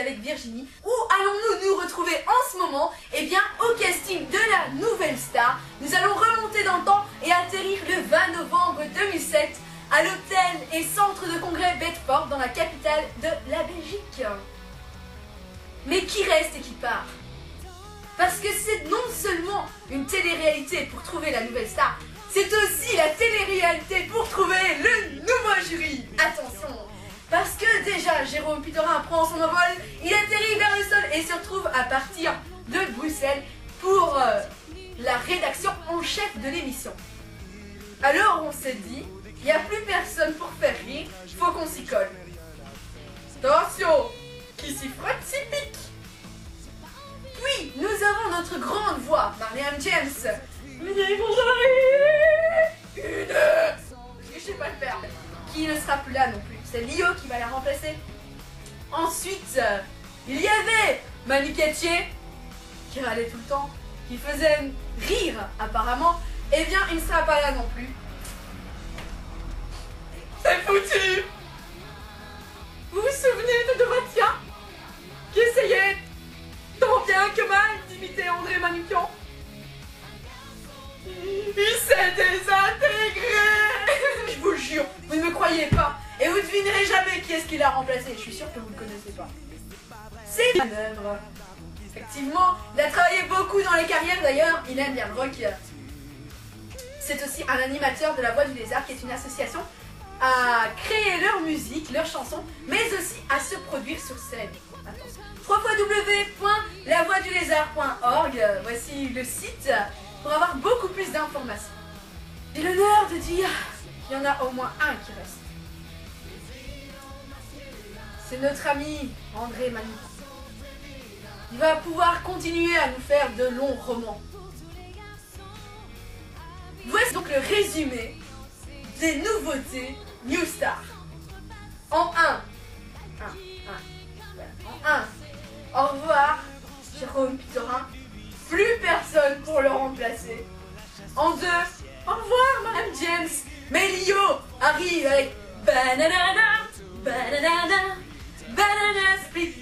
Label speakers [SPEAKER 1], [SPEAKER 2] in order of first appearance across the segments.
[SPEAKER 1] Avec Virginie. Où allons-nous nous retrouver en ce moment? Eh bien, au casting de la nouvelle star. Nous allons remonter dans le temps et atterrir le 20 novembre 2007 à l'hôtel et centre de congrès Bedford dans la capitale de la Belgique. Mais qui reste et qui part? Parce que c'est non seulement une télé-réalité pour trouver la nouvelle star, c'est aussi la télé-réalité pour trouver le nouveau jury. Attention! Parce que déjà, Jérôme Pitorin prend son envol, il atterrit vers le sol et se retrouve à partir de Bruxelles pour la rédaction en chef de l'émission. Alors on s'est dit, il n'y a plus personne pour faire rire, il faut qu'on s'y colle. Attention, qui s'y frotte s'y pique. Puis, nous avons notre grande voix, Marianne James. Je sais pas le faire. Qui ne sera plus là non plus. C'est Lio qui va la remplacer. Ensuite, il y avait Manu Katché, qui râlait tout le temps, qui faisait rire apparemment. Eh bien, il ne sera pas là non plus. C'est foutu! Vous vous souvenez de Dovatia, qui essayait tant bien que mal d'imiter André Manoukian? Il s'est désintégré! Je vous le jure, vous ne me croyez pas. Et vous ne devinerez jamais qui est-ce qui l'a remplacé. Je suis sûre que vous ne le connaissez pas. C'est Manœuvre. Effectivement, il a travaillé beaucoup dans les carrières d'ailleurs. Il aime bien le rock. C'est aussi un animateur de La Voix du Lézard, qui est une association à créer leur musique, leurs chansons, mais aussi à se produire sur scène. www.lavoixdulézard.org. Voici le site pour avoir beaucoup plus d'informations. J'ai l'honneur de dire qu'il y en a au moins un qui reste. C'est notre ami André Manoukian. Il va pouvoir continuer à nous faire de longs romans. Voici donc le résumé des nouveautés New Star. En 1. Au revoir, Jérôme Pitorin. Plus personne pour le remplacer. En 2. Au revoir, Madame James. Mais Lio arrive avec Banana, Banana, Banana Split.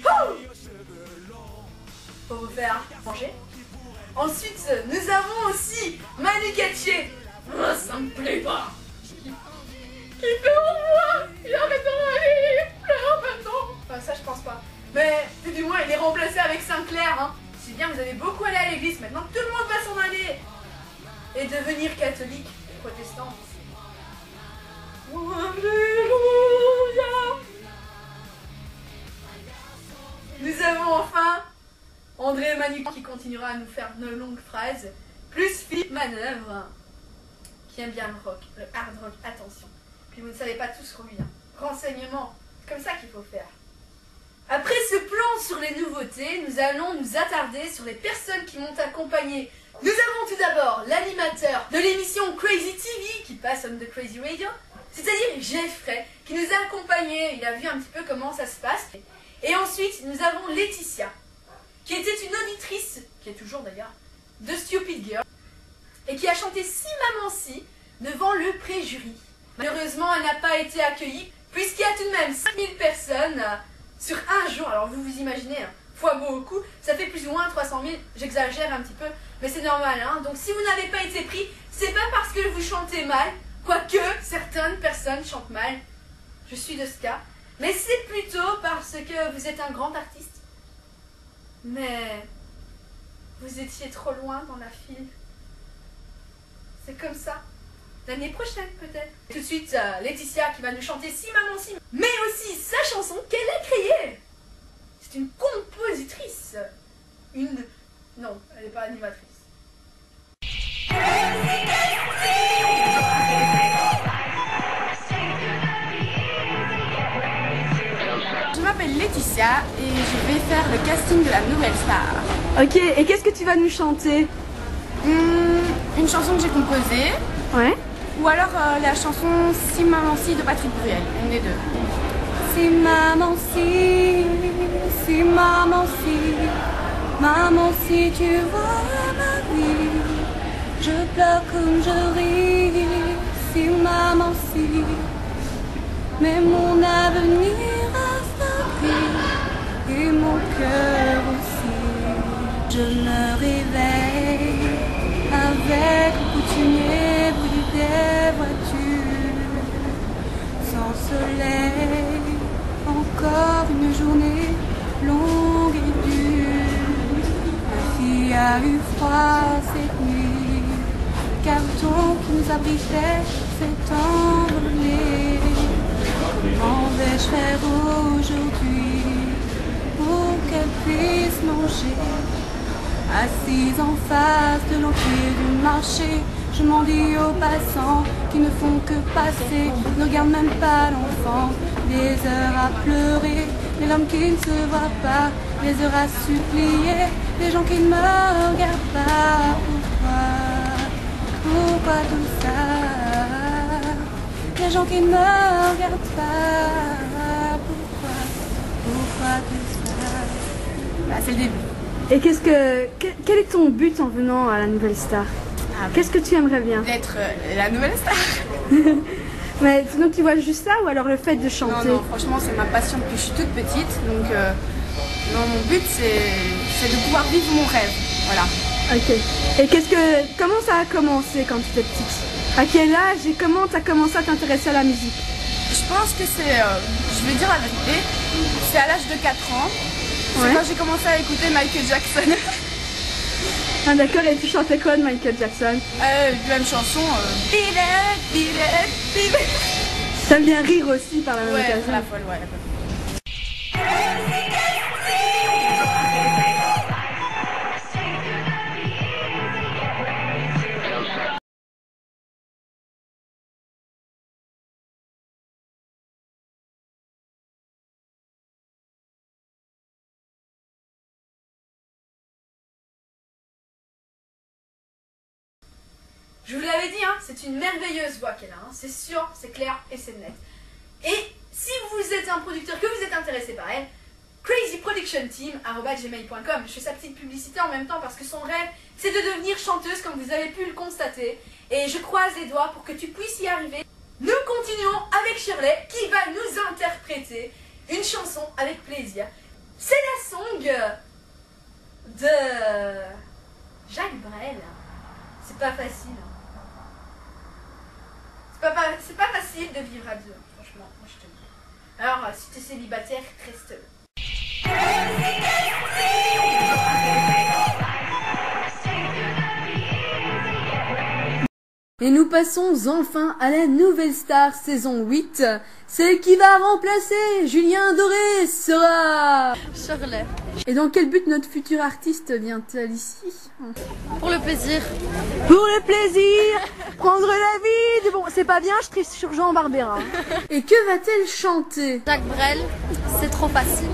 [SPEAKER 1] Pour vous faire manger. Ensuite, nous avons aussi Manu Katché. Ça me plaît pas. Il fait au revoir. Il arrête de rire. Il pleure maintenant. Enfin, ça, je pense pas. Mais du moins, il est remplacé avec Sinclair. Hein. C'est bien, vous avez beaucoup allé à l'église. Maintenant, tout le monde va s'en aller. Et devenir catholique et protestant. Alléluia. Nous avons enfin André Manoukian qui continuera à nous faire de longues phrases, plus Philippe Manœuvre, qui aime bien le rock, le hard rock, attention. Puis vous ne savez pas tout ce qu'on lui a. Renseignement, c'est comme ça qu'il faut faire. Après ce plan sur les nouveautés, nous allons nous attarder sur les personnes qui m'ont accompagné. Nous avons tout d'abord l'animateur de l'émission Crazy TV, qui passe on the Crazy Radio, c'est-à-dire Jeffrey, qui nous a accompagnés, il a vu un petit peu comment ça se passe. Et ensuite, nous avons Laetitia, qui était une auditrice, qui est toujours d'ailleurs, de Stupid Girl, et qui a chanté Si Maman Si devant le pré-jury. Malheureusement, elle n'a pas été accueillie, puisqu'il y a tout de même 5000 personnes sur un jour. Alors vous vous imaginez, hein, fois beaucoup, ça fait plus ou moins 300 000, j'exagère un petit peu, mais c'est normal. Hein. Donc si vous n'avez pas été pris, c'est pas parce que vous chantez mal, quoique certaines personnes chantent mal, je suis de ce cas, mais c'est plutôt parce que vous êtes un grand artiste. Mais vous étiez trop loin dans la file. C'est comme ça. L'année prochaine peut-être. Tout de suite, Laetitia qui va nous chanter Si Maman Si, mais aussi sa chanson qu'elle a créée. C'est une compositrice. Non, elle n'est pas animatrice.
[SPEAKER 2] Je m'appelle Laetitia et je vais faire le casting de la nouvelle star.
[SPEAKER 3] Ok, et qu'est-ce que tu vas nous chanter?
[SPEAKER 2] Une chanson que j'ai composée.
[SPEAKER 3] Ouais.
[SPEAKER 2] Ou alors la chanson Si Maman Si de Patrick Bruel, une des deux.
[SPEAKER 3] Si maman si, si maman si, maman si tu vois ma vie, je pleure comme je ris, si maman si, mais mon avenir reste gris et mon cœur aussi. Je me réveille avec le coutumier bruit des voitures, sans soleil, encore une journée longue et dure. Ma fille a eu froid cette nuit, le carton qui nous abritait s'est envolé. Comment vais-je faire aujourd'hui pour qu'elle puisse manger? Assise en face de l'entrée du marché, je m'en dis aux passants qui ne font que passer, ne regardent même pas l'enfant. Des heures à pleurer, les larmes qui ne se voient pas, les heures à supplier, les gens qui ne me regardent pas. Pourquoi tout ça? Les gens qui ne me regardent pas. Pourquoi tout ça?
[SPEAKER 2] Bah, c'est le début.
[SPEAKER 3] Et quel est ton but en venant à la Nouvelle Star? Qu'est-ce que tu aimerais bien?
[SPEAKER 2] D'être la nouvelle star.
[SPEAKER 3] Mais donc tu vois juste ça ou alors le fait de chanter?
[SPEAKER 2] Non, franchement c'est ma passion depuis que je suis toute petite. Donc non, mon but c'est de pouvoir vivre mon rêve. Voilà.
[SPEAKER 3] Ok. Et comment ça a commencé quand tu étais petite? À quel âge et comment tu as commencé à t'intéresser à la musique?
[SPEAKER 2] Je pense que c'est, je vais dire la vérité, c'est à l'âge de 4 ans. C'est
[SPEAKER 3] Ouais.
[SPEAKER 2] quand j'ai commencé à écouter Michael Jackson.
[SPEAKER 3] Ah d'accord, et tu chantais quoi de Michael Jackson?
[SPEAKER 2] Même chanson. Beat it, beat it, beat it.
[SPEAKER 3] T'aimes bien rire aussi par la même
[SPEAKER 2] Ouais,
[SPEAKER 3] occasion?
[SPEAKER 2] la folle, ouais, la folle.
[SPEAKER 1] Je vous l'avais dit, hein, c'est une merveilleuse voix qu'elle a, hein, c'est sûr, c'est clair et c'est net. Et si vous êtes un producteur, que vous êtes intéressé par elle, crazyproductionteam@gmail.com. Je fais sa petite publicité en même temps parce que son rêve, c'est de devenir chanteuse comme vous avez pu le constater. Et je croise les doigts pour que tu puisses y arriver. Nous continuons avec Shirley qui va nous interpréter une chanson avec plaisir. C'est la song de Jacques Brel. C'est pas facile. C'est pas facile de vivre à deux, franchement, moi je te le dis. Alors, si tu es célibataire, reste-le.
[SPEAKER 3] Et nous passons enfin à la Nouvelle Star saison 8. Celle qui va remplacer Julien Doré sera
[SPEAKER 4] Shirley.
[SPEAKER 3] Et dans quel but notre futur artiste vient-elle ici?
[SPEAKER 4] Pour le plaisir.
[SPEAKER 3] Pour le plaisir, prendre la vie. Bon, c'est pas bien, je triche sur Jean Barbera. Et que va-t-elle chanter?
[SPEAKER 4] Jacques Brel, c'est trop facile.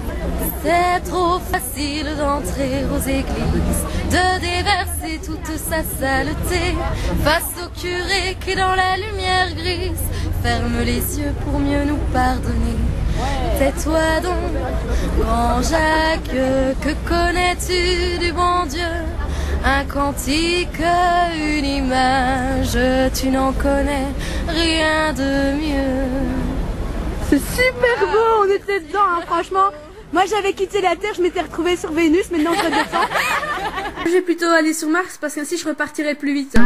[SPEAKER 4] C'est trop facile d'entrer aux églises, de déverser toute sa saleté face au curé qui dans la lumière grise ferme les yeux pour mieux nous pardonner. Tais-toi donc, grand Jacques, que connais-tu du bon Dieu? Un cantique, une image, tu n'en connais rien de mieux.
[SPEAKER 3] C'est super beau, on était dedans, hein, franchement. Moi j'avais quitté la Terre, je m'étais retrouvée sur Vénus, maintenant je redescends. Je vais plutôt aller sur Mars parce qu'ainsi je repartirai plus vite. Hein.